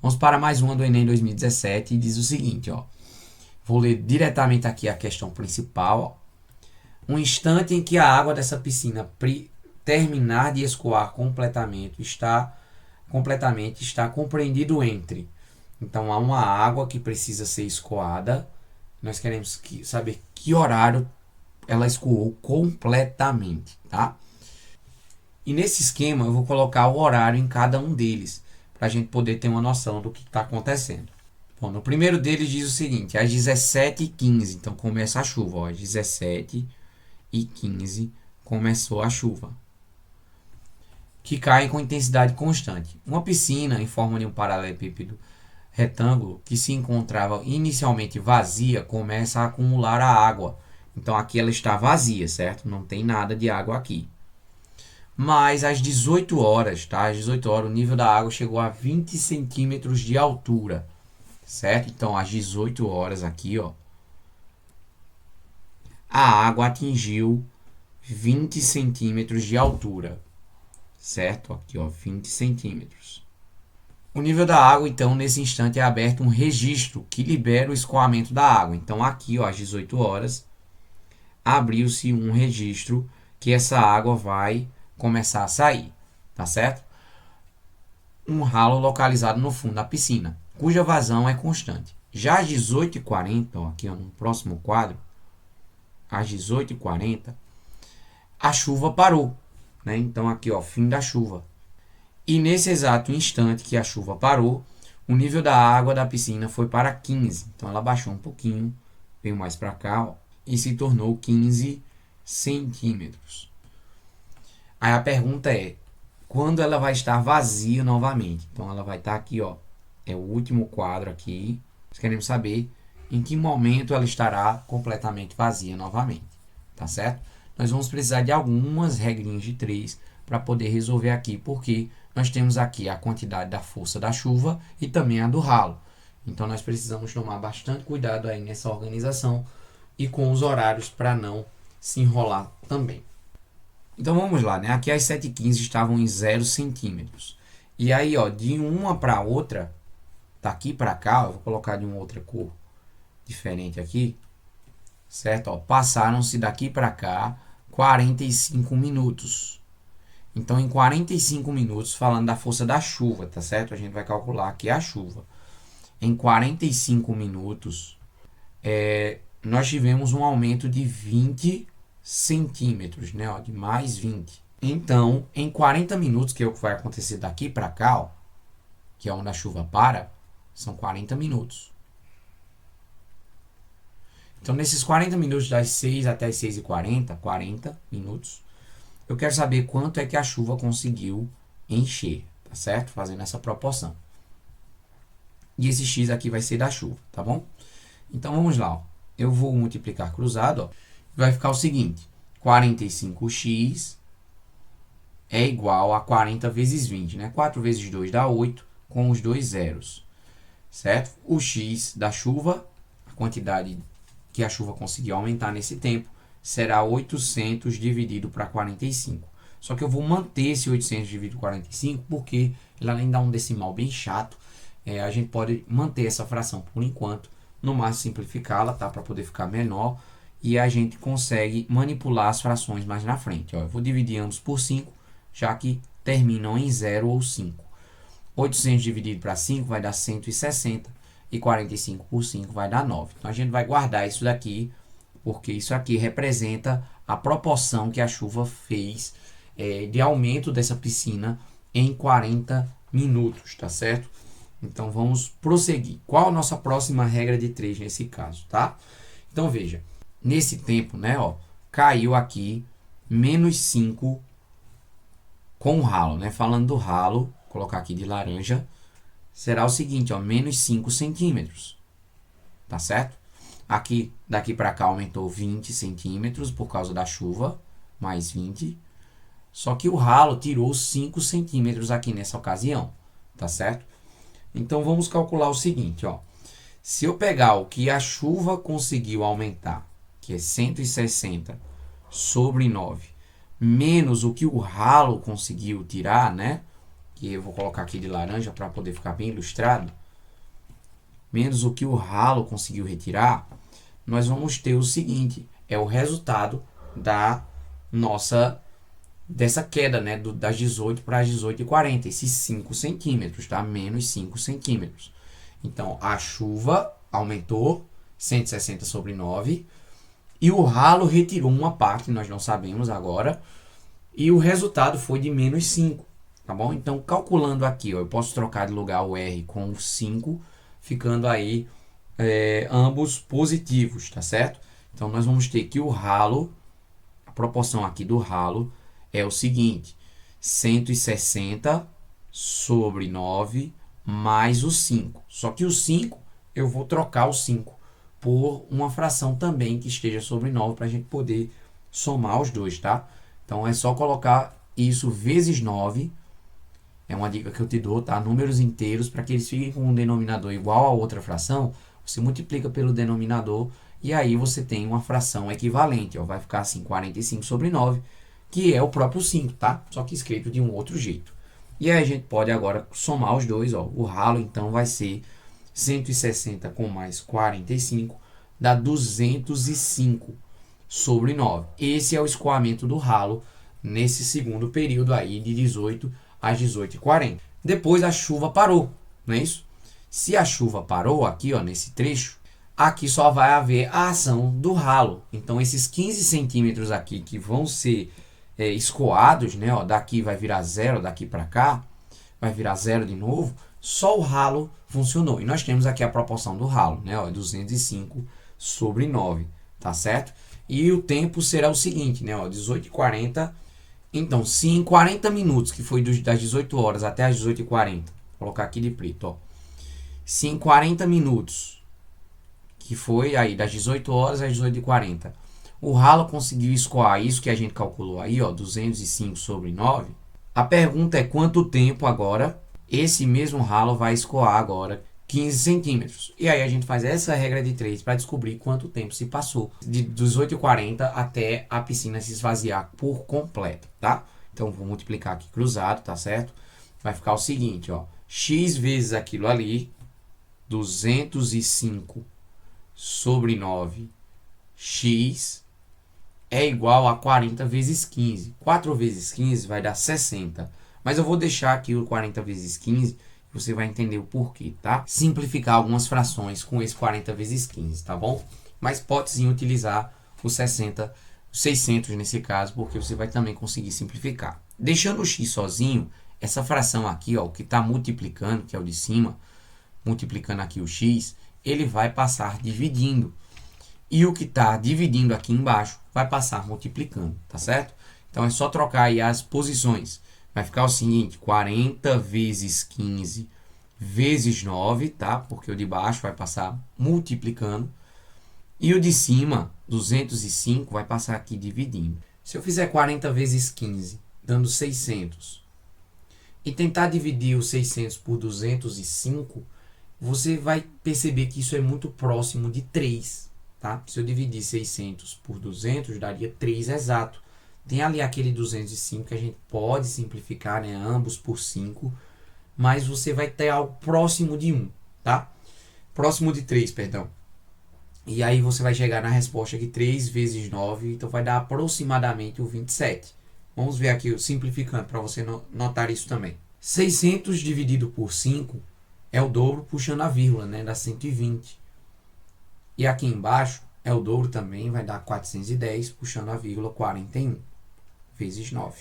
Vamos para mais uma do Enem 2017 e diz o seguinte, ó. Vou ler diretamente aqui a questão principal. Ó. Um instante em que a água dessa piscina terminar de escoar está compreendido entre. Então há uma água que precisa ser escoada. Nós queremos saber que horário ela escoou completamente, tá? E nesse esquema eu vou colocar o horário em cada um deles, para a gente poder ter uma noção do que está acontecendo. Bom, no primeiro deles diz o seguinte, às 17h15, então começa a chuva, ó, às 17h15 começou a chuva, que cai com intensidade constante. Uma piscina em forma de um paralelepípedo retângulo que se encontrava inicialmente vazia começa a acumular a água. Então aqui ela está vazia, certo? Não tem nada de água aqui. Mas às 18 horas, tá? Às 18 horas o nível da água chegou a 20 centímetros de altura, certo? Então às 18 horas aqui, ó, a água atingiu 20 centímetros de altura, certo? Aqui, ó, 20 centímetros. O nível da água, então, nesse instante é aberto um registro que libera o escoamento da água. Então aqui, ó, às 18 horas, abriu-se um registro que essa água vai começar a sair, tá certo? Um ralo localizado no fundo da piscina, cuja vazão é constante. Já às 18h40, ó, aqui ó, no próximo quadro, às 18h40, a chuva parou, né? Então aqui ó, fim da chuva. E nesse exato instante que a chuva parou, o nível da água da piscina foi para 15. Então ela baixou um pouquinho, veio mais para cá, ó, e se tornou 15 centímetros. Aí a pergunta é, quando ela vai estar vazia novamente? Então ela vai estar aqui, ó, é o último quadro aqui. Nós queremos saber em que momento ela estará completamente vazia novamente, tá certo? Nós vamos precisar de algumas regrinhas de 3 para poder resolver aqui, porque nós temos aqui a quantidade da força da chuva e também a do ralo. Então nós precisamos tomar bastante cuidado aí nessa organização e com os horários para não se enrolar também. Então vamos lá, né? Aqui as 7h15 estavam em 0 centímetros. E aí, ó, de uma para outra, daqui para cá, eu vou colocar de uma outra cor diferente aqui, certo? Ó, passaram-se daqui para cá 45 minutos. Então em 45 minutos, falando da força da chuva, tá certo? A gente vai calcular aqui a chuva. Em 45 minutos, nós tivemos um aumento de 20 centímetros, né, ó, de mais 20. Então, em 40 minutos, que é o que vai acontecer daqui para cá, ó, que é onde a chuva para, são 40 minutos. Então, nesses 40 minutos, das 6 até as 6h40, 40 minutos, eu quero saber quanto é que a chuva conseguiu encher, tá certo? Fazendo essa proporção. E esse x aqui vai ser da chuva, tá bom? Então, vamos lá, ó. Eu vou multiplicar cruzado, ó. Vai ficar o seguinte, 45x é igual a 40 vezes 20, né? 4 vezes 2 dá 8, com os dois zeros, certo? O x da chuva, a quantidade que a chuva conseguiu aumentar nesse tempo, será 800 dividido para 45. Só que eu vou manter esse 800 dividido por 45, porque ele além de dar um decimal bem chato, a gente pode manter essa fração por enquanto, no máximo simplificá-la, tá? Para poder ficar menor. E a gente consegue manipular as frações mais na frente. Ó, eu vou dividir ambos por 5, já que terminam em 0 ou 5. 800 dividido para 5 vai dar 160 e 45 por 5 vai dar 9. Então a gente vai guardar isso daqui, porque isso aqui representa a proporção que a chuva fez de aumento dessa piscina em 40 minutos, tá certo? Então vamos prosseguir. Qual a nossa próxima regra de 3 nesse caso, tá? Então veja. Nesse tempo, né, ó, caiu aqui menos 5 com o ralo, né? Falando do ralo, vou colocar aqui de laranja, será o seguinte, ó, menos 5 centímetros, tá certo? Aqui, daqui para cá aumentou 20 centímetros por causa da chuva, mais 20. Só que o ralo tirou 5 centímetros aqui nessa ocasião, tá certo? Então vamos calcular o seguinte, ó. Se eu pegar o que a chuva conseguiu aumentar, que é 160 sobre 9, menos o que o ralo conseguiu tirar, né? que eu vou colocar aqui de laranja para poder ficar bem ilustrado, menos o que o ralo conseguiu retirar, nós vamos ter o seguinte, é o resultado da nossa dessa queda, né, das 18 para as 18h40, esses 5 centímetros, tá? Menos 5 centímetros. Então, a chuva aumentou 160 sobre 9 e o ralo retirou uma parte, nós não sabemos agora, e o resultado foi de menos 5, tá bom? Então, calculando aqui, ó, eu posso trocar de lugar o R com o 5, ficando aí ambos positivos, tá certo? Então, nós vamos ter que o ralo, a proporção aqui do ralo é o seguinte, 160 sobre 9 mais o 5. Só que o 5, eu vou trocar o 5 por uma fração também que esteja sobre 9 para a gente poder somar os dois, tá? Então, é só colocar isso vezes 9. É uma dica que eu te dou, tá? Números inteiros, para que eles fiquem com um denominador igual a outra fração, você multiplica pelo denominador e aí você tem uma fração equivalente. Ó, vai ficar assim, 45 sobre 9, que é o próprio 5, tá? Só que escrito de um outro jeito. E aí a gente pode agora somar os dois, ó. O ralo, então, vai ser 160 com mais 45, dá 205 sobre 9. Esse é o escoamento do ralo nesse segundo período aí, de 18 às 18h40. Depois a chuva parou, não é isso? Se a chuva parou aqui, ó, nesse trecho, aqui só vai haver a ação do ralo. Então, esses 15 centímetros aqui que vão ser escoados, né? Ó, daqui vai virar 0, daqui para cá vai virar 0 de novo, só o ralo funcionou. E nós temos aqui a proporção do ralo, né? Ó, 205 sobre 9, tá certo? E o tempo será o seguinte, né? Ó, 18h40. Então, se em 40 minutos, que foi das 18 horas até as 18h40, vou colocar aqui de preto, ó. Se em 40 minutos, que foi aí das 18 horas às 18h40, o ralo conseguiu escoar isso que a gente calculou aí, ó, 205 sobre 9. A pergunta é quanto tempo agora esse mesmo ralo vai escoar agora 15 centímetros. E aí a gente faz essa regra de 3 para descobrir quanto tempo se passou de 18h40 até a piscina se esvaziar por completo, tá? Então vou multiplicar aqui cruzado, tá certo? Vai ficar o seguinte, ó, x vezes aquilo ali, 205 sobre 9, x é igual a 40 vezes 15. 4 vezes 15 vai dar 60. Mas eu vou deixar aqui o 40 vezes 15, você vai entender o porquê, tá? Simplificar algumas frações com esse 40 vezes 15, tá bom? Mas pode sim utilizar o 60, 600 nesse caso, porque você vai também conseguir simplificar. Deixando o x sozinho, essa fração aqui, ó, o que está multiplicando, que é o de cima, multiplicando aqui o x, ele vai passar dividindo. E o que está dividindo aqui embaixo vai passar multiplicando, tá certo? Então é só trocar aí as posições. Vai ficar o seguinte, 40 vezes 15 vezes 9, tá? Porque o de baixo vai passar multiplicando. E o de cima, 205, vai passar aqui dividindo. Se eu fizer 40 vezes 15, dando 600, e tentar dividir os 600 por 205, você vai perceber que isso é muito próximo de 3, tá? Se eu dividir 600 por 200, daria 3 exato. Tem ali aquele 205 que a gente pode simplificar, né? Ambos por 5, mas você vai ter algo próximo de 1, tá? Próximo de 3, perdão. E aí você vai chegar na resposta que 3 vezes 9, então vai dar aproximadamente o 27. Vamos ver aqui, simplificando, para você notar isso também. 600 dividido por 5 é o dobro puxando a vírgula, né? Dá 120. E aqui embaixo é o dobro também, vai dar 410, puxando a vírgula, 41 vezes 9.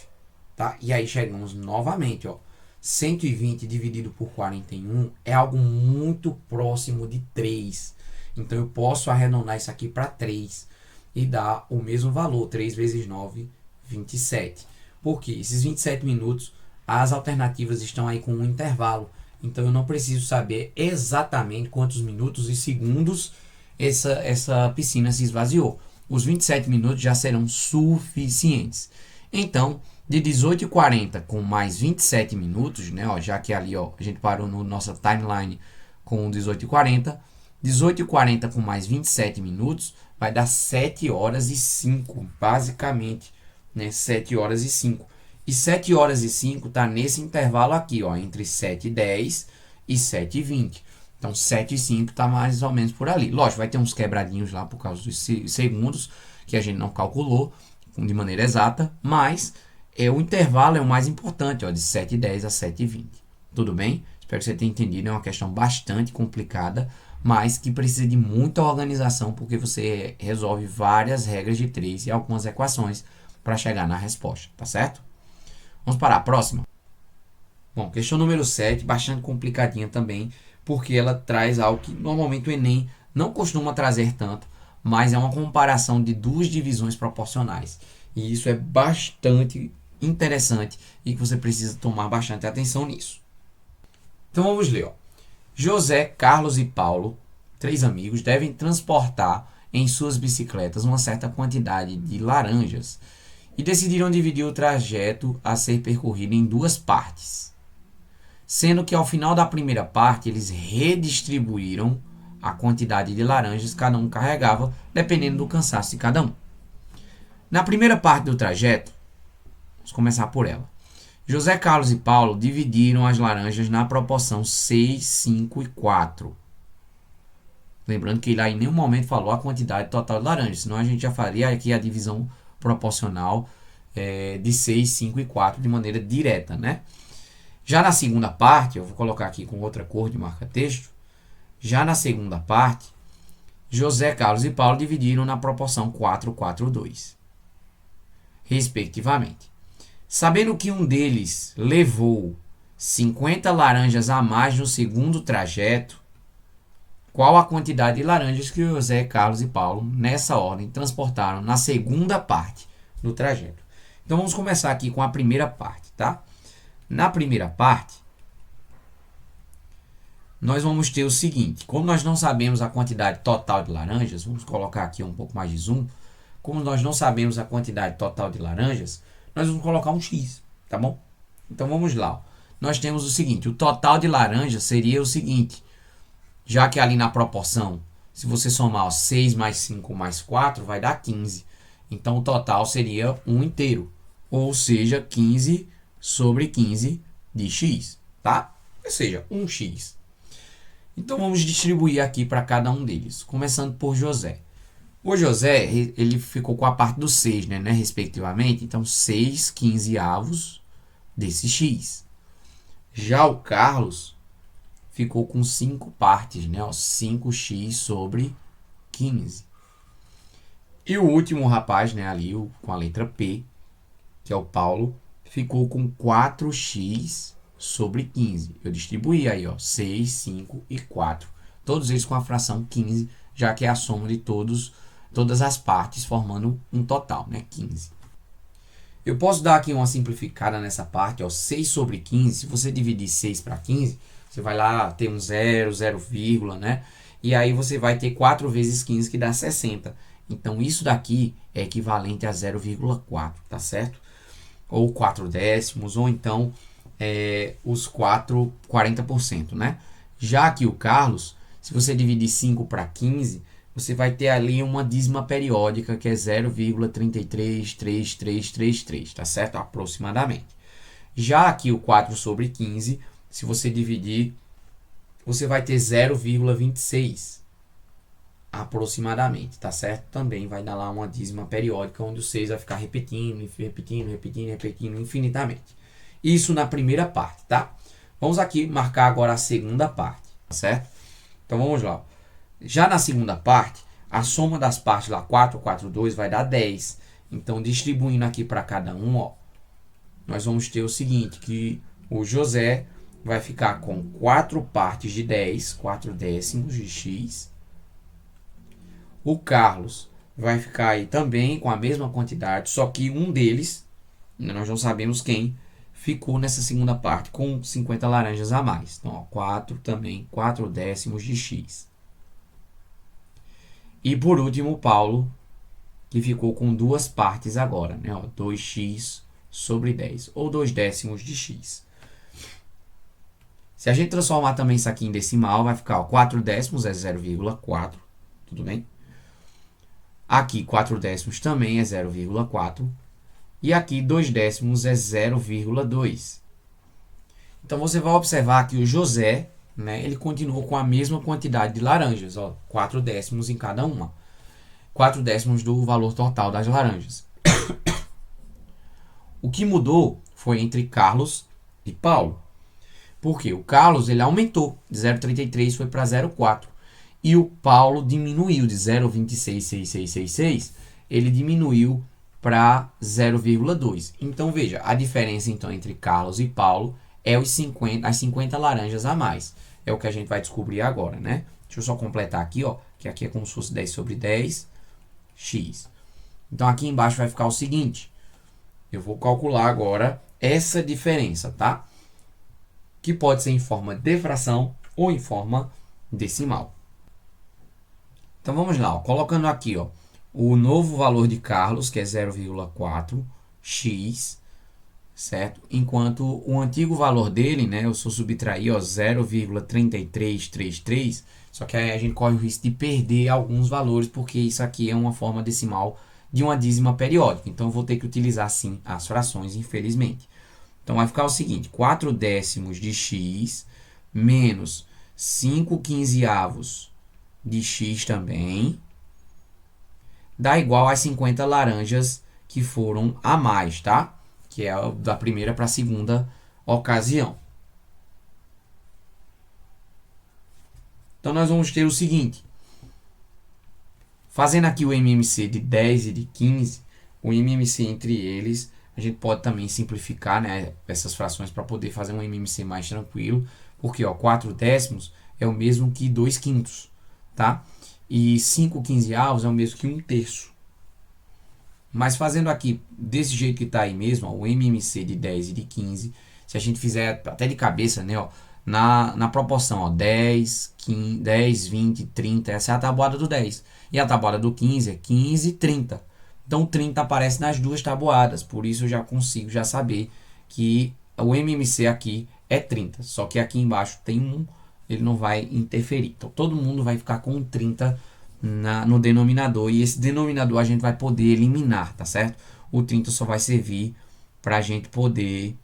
Tá? E aí chegamos novamente, ó. 120 dividido por 41 é algo muito próximo de 3. Então eu posso arredondar isso aqui para 3 e dar o mesmo valor, 3 vezes 9, 27. Porque esses 27 minutos, as alternativas estão aí com um intervalo. Então eu não preciso saber exatamente quantos minutos e segundos essa piscina se esvaziou. Os 27 minutos já serão suficientes. Então, de 18h40 com mais 27 minutos, né, ó, já que ali ó, a gente parou no nossa timeline com 18h40, 18h40 com mais 27 minutos vai dar 7 horas e 5, basicamente, né, 7 horas e 5. E 7 horas e 5 está nesse intervalo aqui, ó, entre 7h10 e 7h20. Então, 7 e 5 está mais ou menos por ali. Lógico, vai ter uns quebradinhos lá por causa dos segundos, que a gente não calculou de maneira exata, mas o intervalo é o mais importante, ó, de 7h10 a 7h20. Tudo bem? Espero que você tenha entendido. É uma questão bastante complicada, mas que precisa de muita organização, porque você resolve várias regras de 3 e algumas equações para chegar na resposta, tá certo? Vamos para a próxima. Bom, questão número 7, bastante complicadinha também, porque ela traz algo que normalmente o Enem não costuma trazer tanto, mas é uma comparação de duas divisões proporcionais. E isso é bastante interessante e que você precisa tomar bastante atenção nisso. Então vamos ler. Ó. José, Carlos e Paulo, 3 amigos, devem transportar em suas bicicletas uma certa quantidade de laranjas e decidiram dividir o trajeto a ser percorrido em 2 partes. Sendo que ao final da primeira parte eles redistribuíram a quantidade de laranjas que cada um carregava, dependendo do cansaço de cada um. Na primeira parte do trajeto, vamos começar por ela. José, Carlos e Paulo dividiram as laranjas na proporção 6, 5 e 4. Lembrando que ele aí em nenhum momento falou a quantidade total de laranjas, senão a gente já faria aqui a divisão proporcional de 6, 5 e 4 de maneira direta, né? Já na segunda parte, eu vou colocar aqui com outra cor de marca-texto. Já na segunda parte, José, Carlos e Paulo dividiram na proporção 4, 4, 2, respectivamente. Sabendo que um deles levou 50 laranjas a mais no segundo trajeto, qual a quantidade de laranjas que José, Carlos e Paulo, nessa ordem, transportaram na segunda parte do trajeto? Então vamos começar aqui com a primeira parte, tá? Na primeira parte, nós vamos ter o seguinte. Como nós não sabemos a quantidade total de laranjas, vamos colocar aqui um pouco mais de zoom. Como nós não sabemos a quantidade total de laranjas, nós vamos colocar um X, tá bom? Então vamos lá. Nós temos o seguinte, o total de laranjas seria o seguinte, já que ali na proporção, se você somar 6 mais 5 mais 4, vai dar 15. Então o total seria 1 inteiro, ou seja, 15 sobre 15 de x, tá? Ou seja, 1x. Então vamos distribuir aqui para cada um deles, começando por José. O José, ele ficou com a parte do 6, né, respectivamente. Então 6 15avos desse x. Já o Carlos ficou com 5 partes, né, 5x sobre 15. E o último rapaz, né, ali com a letra P, que é o Paulo, ficou com 4x sobre 15. Eu distribuí aí, ó, 6, 5 e 4. Todos eles com a fração 15, já que é a soma de todas as partes, formando um total, né, 15. Eu posso dar aqui uma simplificada nessa parte, ó, 6 sobre 15. Se você dividir 6 para 15, você vai lá ter um 0, 0, né? E aí você vai ter 4 vezes 15, que dá 60. Então, isso daqui é equivalente a 0,4, tá certo? Ou 4 décimos, ou então os 40%, né? Já que o Carlos, se você dividir 5 para 15, você vai ter ali uma dízima periódica que é 0,333333, tá certo? Aproximadamente. Já aqui o 4 sobre 15, se você dividir, você vai ter 0,26 aproximadamente, tá certo? Também vai dar lá uma dízima periódica onde o 6 vai ficar repetindo infinitamente. Isso na primeira parte, tá? Vamos aqui marcar agora a segunda parte, tá certo? Então vamos lá. Já na segunda parte, a soma das partes lá, 4, 4, 2, vai dar 10. Então, distribuindo aqui para cada um, ó, nós vamos ter o seguinte, que o José vai ficar com 4 partes de 10, 4 décimos de x. O Carlos vai ficar aí também com a mesma quantidade, só que um deles, nós não sabemos quem, ficou nessa segunda parte com 50 laranjas a mais. Então, ó, 4 também, 4 décimos de x. E por último, o Paulo, que ficou com 2 partes agora, né? Ó, 2x sobre 10, ou 2 décimos de x. Se a gente transformar também isso aqui em decimal, vai ficar, ó, 4 décimos é 0,4, tudo bem? Aqui, 4 décimos também é 0,4. E aqui 2 décimos é 0,2. Então você vai observar que o José, né, ele continuou com a mesma quantidade de laranjas, ó, 4 décimos em cada uma. 4 décimos do valor total das laranjas. O que mudou foi entre Carlos e Paulo. Porque o Carlos ele aumentou de 0,33 foi para 0,4. E o Paulo diminuiu de 0,266666, ele diminuiu para 0,2. Então veja, a diferença então entre Carlos e Paulo é as 50 laranjas a mais. É o que a gente vai descobrir agora, né? Deixa eu só completar aqui, ó, que aqui é como se fosse 10 sobre 10, x. Então aqui embaixo vai ficar o seguinte, eu vou calcular agora essa diferença, tá? Que pode ser em forma de fração ou em forma decimal. Então vamos lá, ó, colocando aqui, ó, o novo valor de Carlos, que é 0,4x, certo? Enquanto o antigo valor dele, né, eu só subtrair, ó, 0,3333, só que aí a gente corre o risco de perder alguns valores, porque isso aqui é uma forma decimal de uma dízima periódica. Então eu vou ter que utilizar sim as frações, infelizmente. Então vai ficar o seguinte, 4 décimos de x menos 5 quinzeavos de x também dá igual às 50 laranjas que foram a mais, tá? Que é da primeira para a segunda ocasião. Então nós vamos ter o seguinte, fazendo aqui o MMC de 10 e de 15, o MMC entre eles, a gente pode também simplificar, né, essas frações para poder fazer um MMC mais tranquilo, porque ó, 4 décimos é o mesmo que 2 quintos, tá? E 5 quinzeavos é o mesmo que 1/3. Mas fazendo aqui desse jeito que está aí mesmo, ó, o MMC de 10 e de 15, se a gente fizer até de cabeça, né, ó, na proporção, ó, 10, 15, 10, 20, 30, essa é a tabuada do 10. E a tabuada do 15 é 15 e 30. Então, 30 aparece nas duas tabuadas, por isso eu já consigo já saber que o MMC aqui é 30. Só que aqui embaixo tem 1, ele não vai interferir. Então, todo mundo vai ficar com 30 no denominador, e esse denominador a gente vai poder eliminar, tá certo? O 30 só vai servir para a gente poder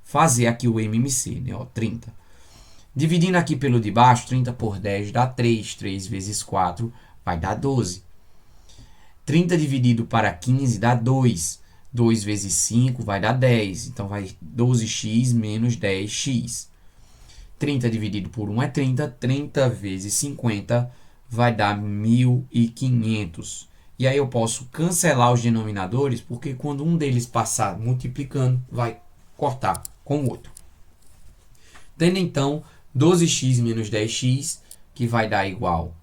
fazer aqui o MMC, né? Ó, 30. Dividindo aqui pelo de baixo, 30 por 10 dá 3. 3 vezes 4 vai dar 12. 30 dividido para 15 dá 2. 2 vezes 5 vai dar 10. Então, vai 12x menos 10x. 30 dividido por 1 é 30. 30 vezes 50 vai dar 1.500. E aí eu posso cancelar os denominadores, porque quando um deles passar multiplicando, vai cortar com o outro. Tendo então 12x menos 10x, que vai dar igual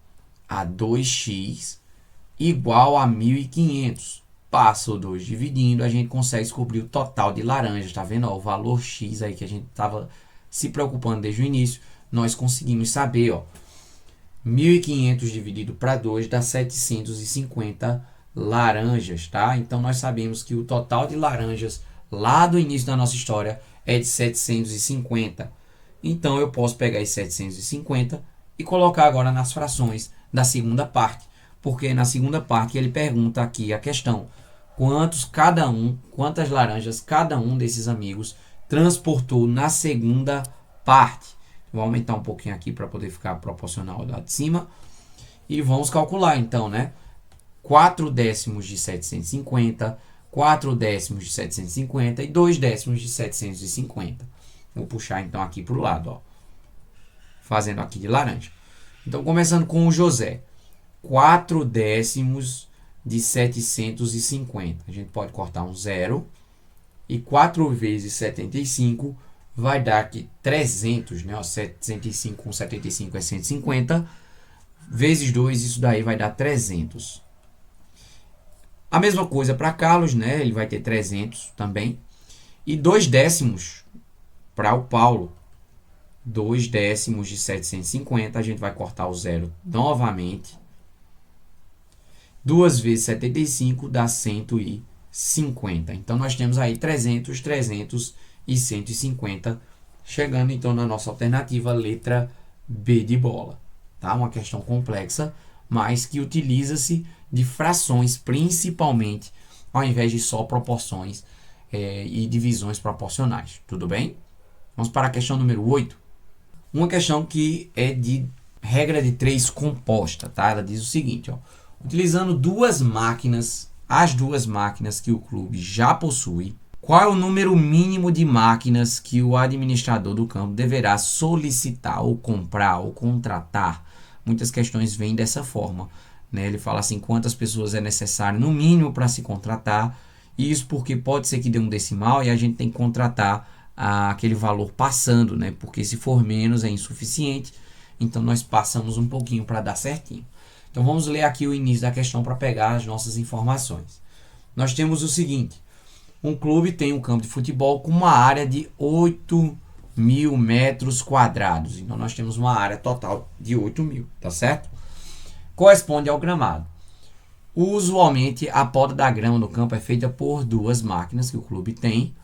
a 2x, igual a 1.500. Passa o 2 dividindo, a gente consegue descobrir o total de laranjas. Tá vendo? Ó, o valor x aí que a gente estava se preocupando desde o início, nós conseguimos saber, ó, 1.500 dividido para 2 dá 750 laranjas, tá? Então nós sabemos que o total de laranjas lá do início da nossa história é de 750. Então eu posso pegar esses 750 e colocar agora nas frações da segunda parte, porque na segunda parte ele pergunta aqui a questão: quantas laranjas cada um desses amigos transportou na segunda parte? Vou aumentar um pouquinho aqui para poder ficar proporcional lá de cima. E vamos calcular então, né? 4 décimos de 750, 4 décimos de 750 e 2 décimos de 750. Vou puxar então aqui para o lado, ó. Fazendo aqui de laranja. Então, começando com o José. 4 décimos de 750. A gente pode cortar um 0. E 4 vezes 75 vai dar aqui 300, né? Ó, 75 com 75 é 150. Vezes 2, isso daí vai dar 300. A mesma coisa para Carlos, né? Ele vai ter 300 também. E 2 décimos para o Paulo. 2 décimos de 750. A gente vai cortar o 0 novamente. 2 vezes 75 dá 150. Então, nós temos aí 300, 300 e 150, chegando então na nossa alternativa, letra B de bola. Tá? Uma questão complexa, mas que utiliza-se de frações, principalmente ao invés de só proporções e divisões proporcionais. Tudo bem? Vamos para a questão número 8. Uma questão que é de regra de 3 composta, tá? Ela diz o seguinte, ó. Utilizando as duas máquinas que o clube já possui, qual é o número mínimo de máquinas que o administrador do campo deverá solicitar ou comprar ou contratar? Muitas questões vêm dessa forma, né? Ele fala assim, quantas pessoas é necessário no mínimo para se contratar. Isso porque pode ser que dê um decimal e a gente tem que contratar aquele valor passando, né? Porque se for menos é insuficiente. Então nós passamos um pouquinho para dar certinho. Então vamos ler aqui o início da questão para pegar as nossas informações. Nós temos o seguinte. Um clube tem um campo de futebol com uma área de 8.000 metros quadrados. Então nós temos uma área total de 8.000, tá certo? Corresponde ao gramado. Usualmente a poda da grama no campo é feita por duas máquinas que o clube tem,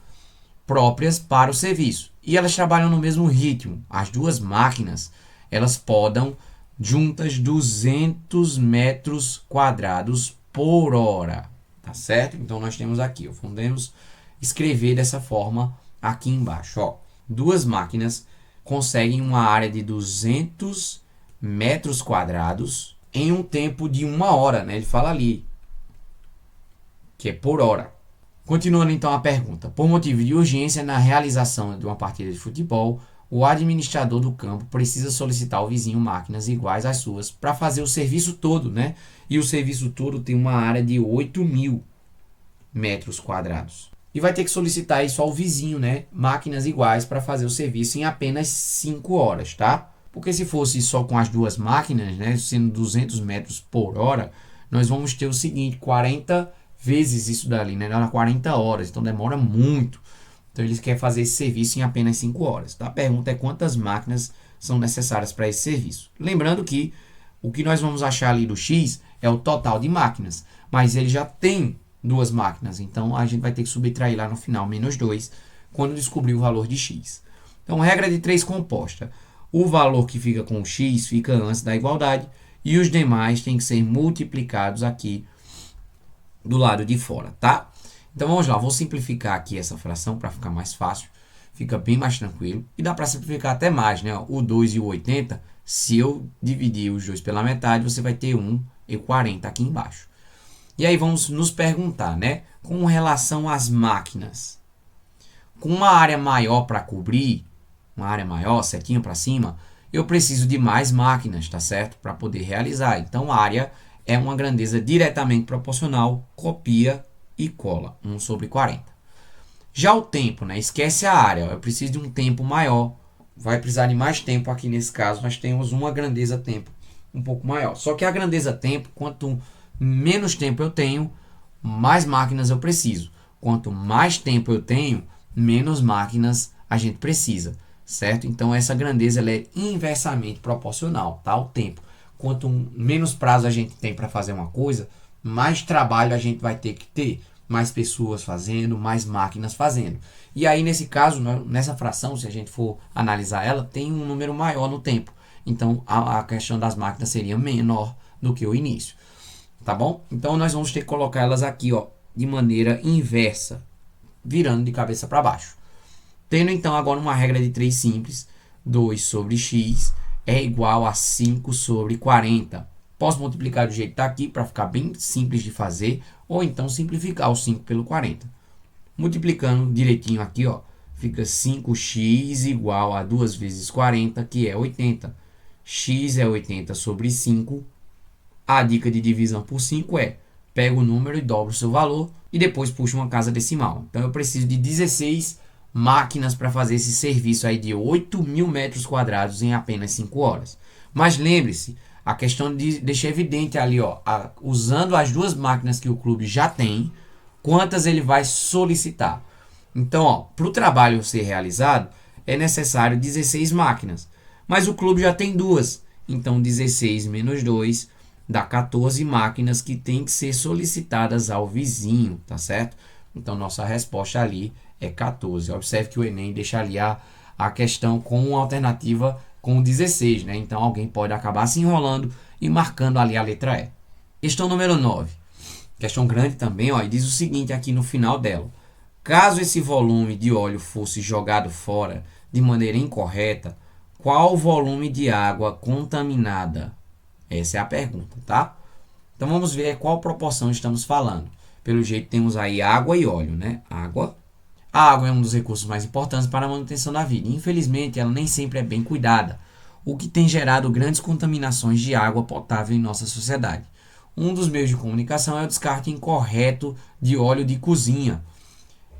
próprias para o serviço. E elas trabalham no mesmo ritmo. As duas máquinas, elas podam juntas 200 metros quadrados por hora. Tá certo? Então nós temos aqui, podemos escrever dessa forma aqui embaixo. Ó. Duas máquinas conseguem uma área de 200 metros quadrados em um tempo de 1 hora, né? Ele fala ali, que é por hora. Continuando então a pergunta. Por motivo de urgência na realização de uma partida de futebol, o administrador do campo precisa solicitar ao vizinho máquinas iguais às suas para fazer o serviço todo, né? E o serviço todo tem uma área de 8.000 metros quadrados. E vai ter que solicitar isso ao vizinho, né? Máquinas iguais para fazer o serviço em apenas 5 horas, tá? Porque se fosse só com as duas máquinas, né? Sendo 200 metros por hora, nós vamos ter o seguinte, 40 vezes isso dali, né? 40 horas, então demora muito. Então eles querem fazer esse serviço em apenas 5 horas. Tá? A pergunta é quantas máquinas são necessárias para esse serviço. Lembrando que o que nós vamos achar ali do X é o total de máquinas, mas ele já tem duas máquinas, então a gente vai ter que subtrair lá no final menos 2 quando descobrir o valor de X. Então, regra de 3 composta. O valor que fica com o X fica antes da igualdade e os demais têm que ser multiplicados aqui do lado de fora, tá? Então vamos lá, vou simplificar aqui essa fração para ficar mais fácil, fica bem mais tranquilo. E dá para simplificar até mais, né? O 2 e o 80, se eu dividir os dois pela metade, você vai ter 1 e 40 aqui embaixo. E aí vamos nos perguntar, né? Com relação às máquinas, com uma área maior para cobrir, uma área maior, setinha para cima, eu preciso de mais máquinas, tá certo? Para poder realizar. Então a área é uma grandeza diretamente proporcional, copia e cola, 1 sobre 40. Já o tempo, né? Esquece a área, eu preciso de um tempo maior, vai precisar de mais tempo aqui nesse caso, nós temos uma grandeza tempo um pouco maior. Só que a grandeza tempo, quanto menos tempo eu tenho, mais máquinas eu preciso. Quanto mais tempo eu tenho, menos máquinas a gente precisa, certo? Então essa grandeza ela é inversamente proporcional, tá? Ao tempo. Quanto menos prazo a gente tem para fazer uma coisa, mais trabalho a gente vai ter que ter, mais pessoas fazendo, mais máquinas fazendo. E aí nesse caso, nessa fração, se a gente for analisar ela, tem um número maior no tempo. Então a questão das máquinas seria menor do que o início. Tá bom? Então nós vamos ter que colocar elas aqui, ó, de maneira inversa, virando de cabeça para baixo. Tendo então agora uma regra de 3 simples, 2 sobre x é igual a 5 sobre 40. Posso multiplicar do jeito que está aqui para ficar bem simples de fazer, ou então simplificar o 5 pelo 40. Multiplicando direitinho aqui, ó, fica 5x igual a 2 vezes 40, que é 80. X é 80 sobre 5. A dica de divisão por 5 é, pega o número e dobra o seu valor e depois puxa uma casa decimal. Então eu preciso de 16 máquinas para fazer esse serviço aí de 8.000 metros quadrados em apenas 5 horas. Mas lembre-se, a questão de deixar evidente ali, ó, usando as duas máquinas que o clube já tem, quantas ele vai solicitar. Então, para o trabalho ser realizado, é necessário 16 máquinas. Mas o clube já tem duas. Então, 16 menos 2 dá 14 máquinas que tem que ser solicitadas ao vizinho, tá certo? Então, nossa resposta ali é 14. Observe que o Enem deixa ali a questão com uma alternativa com 16, né? Então, alguém pode acabar se enrolando e marcando ali a letra E. Questão número 9. Questão grande também, ó, e diz o seguinte aqui no final dela. Caso esse volume de óleo fosse jogado fora de maneira incorreta, qual o volume de água contaminada? Essa é a pergunta, tá? Então vamos ver qual proporção estamos falando. Pelo jeito temos aí água e óleo, né? Água. A água é um dos recursos mais importantes para a manutenção da vida. Infelizmente, ela nem sempre é bem cuidada, o que tem gerado grandes contaminações de água potável em nossa sociedade. Um dos meios de comunicação é o descarte incorreto de óleo de cozinha,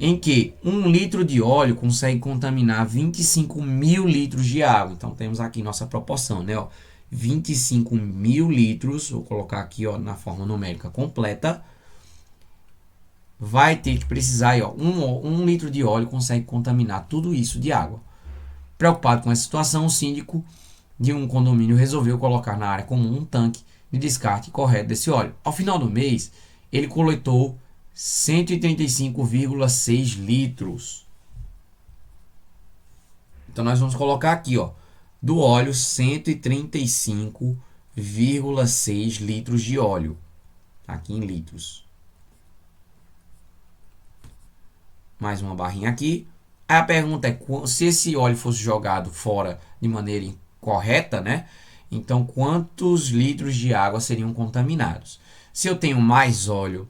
em que 1 litro de óleo consegue contaminar 25 mil litros de água. Então temos aqui nossa proporção, né? Ó, 25 mil litros, vou colocar aqui ó, na forma numérica completa, vai ter que precisar, aí, ó, 1 litro de óleo consegue contaminar tudo isso de água. Preocupado com essa situação, o síndico de um condomínio resolveu colocar na área comum um tanque de descarte correto desse óleo. Ao final do mês, ele coletou 135,6 litros. Então nós vamos colocar aqui, ó, do óleo 135,6 litros de óleo. Aqui em litros. Mais uma barrinha aqui. Aí a pergunta é, se esse óleo fosse jogado fora de maneira incorreta, né? Então quantos litros de água seriam contaminados? Se eu tenho mais óleo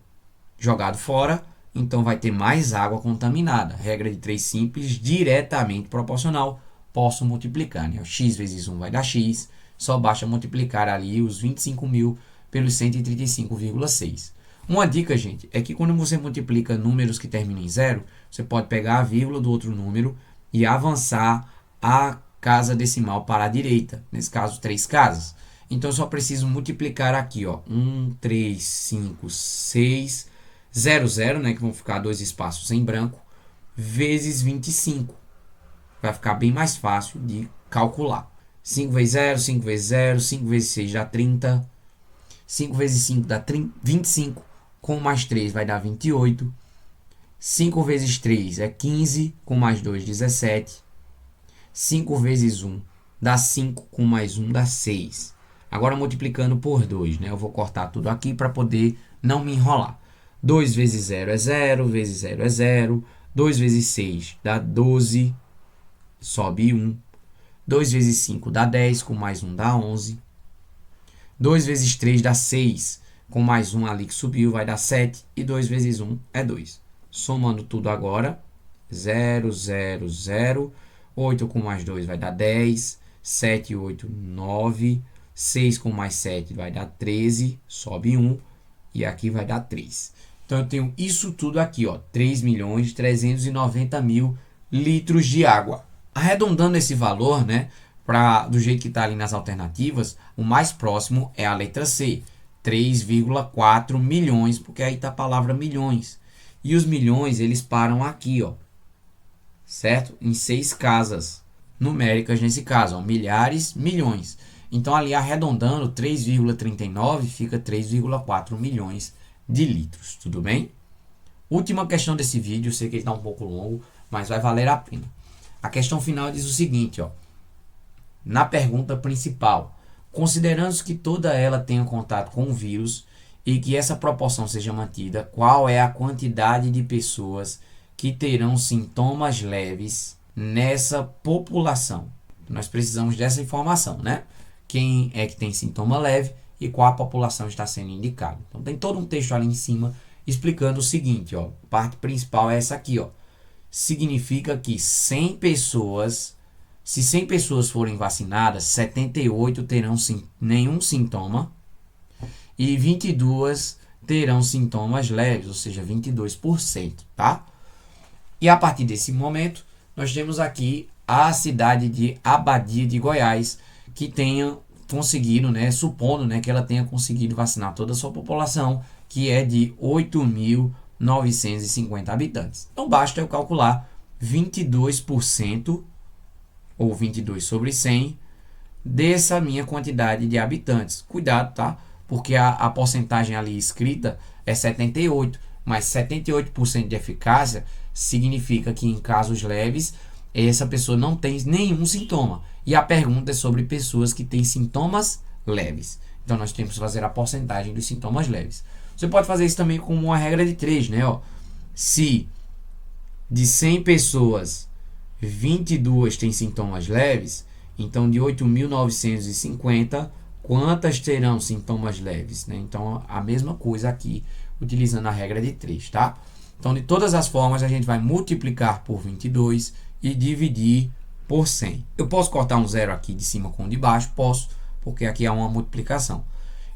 jogado fora, então vai ter mais água contaminada. Regra de 3 simples, diretamente proporcional. Posso multiplicar, né? X vezes 1 vai dar X. Só basta multiplicar ali os 25 mil pelos 135,6. Uma dica, gente, é que quando você multiplica números que terminam em zero, você pode pegar a vírgula do outro número e avançar a casa decimal para a direita. Nesse caso, 3 casas. Então, eu só preciso multiplicar aqui, ó, 1, 3, 5, 6... 00, né, que vão ficar 2 espaços em branco, vezes 25. Vai ficar bem mais fácil de calcular. 5 vezes 0, 5 vezes 0, 5 vezes 6 dá 30. 5 vezes 5 dá 25. Com mais 3 vai dar 28. 5 vezes 3 é 15. Com mais 2, 17. 5 vezes 1 dá 5. Com mais 1 dá 6. Agora multiplicando por 2, né? Eu vou cortar tudo aqui para poder não me enrolar. 2 vezes 0 é 0, vezes 0 é 0. 2 vezes 6 dá 12, sobe 1. 2 vezes 5 dá 10, com mais 1 dá 11. 2 vezes 3 dá 6, com mais 1 ali que subiu vai dar 7. E 2 vezes 1 é 2. Somando tudo agora, 0, 0, 0. 8 com mais 2 vai dar 10. 7, 8, 9. 6 com mais 7 vai dar 13, sobe 1. E aqui vai dar 3. Então, eu tenho isso tudo aqui, ó, 3.390.000 litros de água. Arredondando esse valor, né, do jeito que está ali nas alternativas, o mais próximo é a letra C, 3,4 milhões, porque aí está a palavra milhões. E os milhões, eles param aqui, ó, certo? Em 6 casas numéricas nesse caso, ó, milhares, milhões. Então, ali arredondando, 3,39 fica 3,4 milhões de litros, tudo bem? Última questão desse vídeo, sei que ele está um pouco longo, mas vai valer a pena. A questão final diz o seguinte, ó, na pergunta principal, considerando que toda ela tenha contato com o vírus e que essa proporção seja mantida, qual é a quantidade de pessoas que terão sintomas leves nessa população? Nós precisamos dessa informação, né? Quem é que tem sintoma leve e qual a população está sendo indicada. Então tem todo um texto ali em cima explicando o seguinte, ó, a parte principal é essa aqui, ó. Significa que 100 pessoas, se 100 pessoas forem vacinadas, 78 terão nenhum sintoma e 22 terão sintomas leves, ou seja, 22%, tá? E a partir desse momento, nós temos aqui a cidade de Abadia de Goiás, que tenha conseguido, né, supondo, né, que ela tenha conseguido vacinar toda a sua população, que é de 8.950 habitantes. Então basta eu calcular 22% ou 22 sobre 100 dessa minha quantidade de habitantes. Cuidado, tá? Porque a porcentagem ali escrita é 78, mas 78% de eficácia significa que em casos leves essa pessoa não tem nenhum sintoma. E a pergunta é sobre pessoas que têm sintomas leves. Então nós temos que fazer a porcentagem dos sintomas leves. Você pode fazer isso também como uma regra de 3, né? Ó, se de 100 pessoas, 22 têm sintomas leves, então de 8.950, quantas terão sintomas leves, né? Então, a mesma coisa aqui, utilizando a regra de 3, tá? Então, de todas as formas, a gente vai multiplicar por 22 e dividir por 100. Eu posso cortar um zero aqui de cima com o de baixo? Posso, porque aqui é uma multiplicação.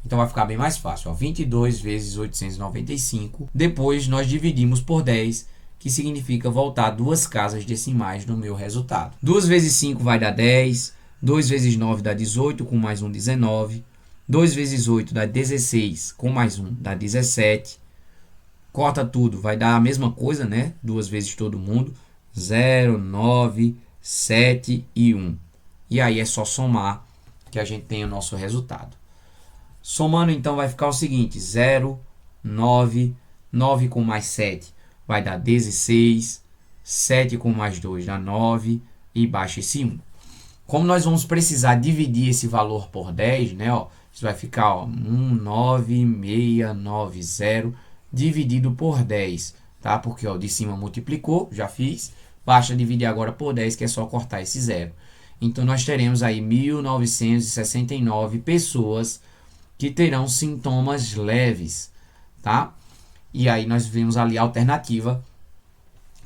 Então, vai ficar bem mais fácil. Ó, 22 vezes 895. Depois, nós dividimos por 10, que significa voltar 2 casas decimais no meu resultado. 2 vezes 5 vai dar 10. 2 vezes 9 dá 18, com mais 1, 19. 2 vezes 8 dá 16, com mais 1 dá 17. Corta tudo, vai dar a mesma coisa, né? 2 vezes todo mundo. 0, 9, 7 e 1. E aí é só somar que a gente tem o nosso resultado. Somando, então, vai ficar o seguinte: 0, 9, 9 com mais 7 vai dar 16, 7 com mais 2 dá 9 e baixa esse 1. Como nós vamos precisar dividir esse valor por 10, né? Ó, isso vai ficar, ó, 19690 dividido por 10, tá? Porque ó, de cima multiplicou, já fiz. Basta dividir agora por 10, que é só cortar esse zero. Então, nós teremos aí 1.969 pessoas que terão sintomas leves, tá? E aí nós vemos ali a alternativa,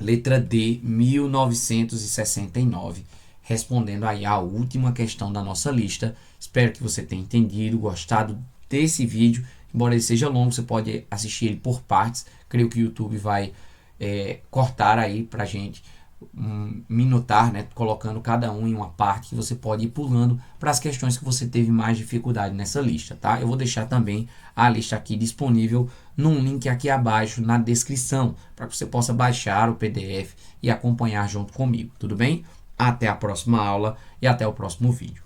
letra D, 1969, respondendo aí a última questão da nossa lista. Espero que você tenha entendido, gostado desse vídeo. Embora ele seja longo, você pode assistir ele por partes. Creio que o YouTube vai cortar aí pra gente, minutar, né, colocando cada um em uma parte que você pode ir pulando para as questões que você teve mais dificuldade nessa lista, tá? Eu vou deixar também a lista aqui disponível num link aqui abaixo na descrição, para que você possa baixar o PDF e acompanhar junto comigo, tudo bem? Até a próxima aula e até o próximo vídeo.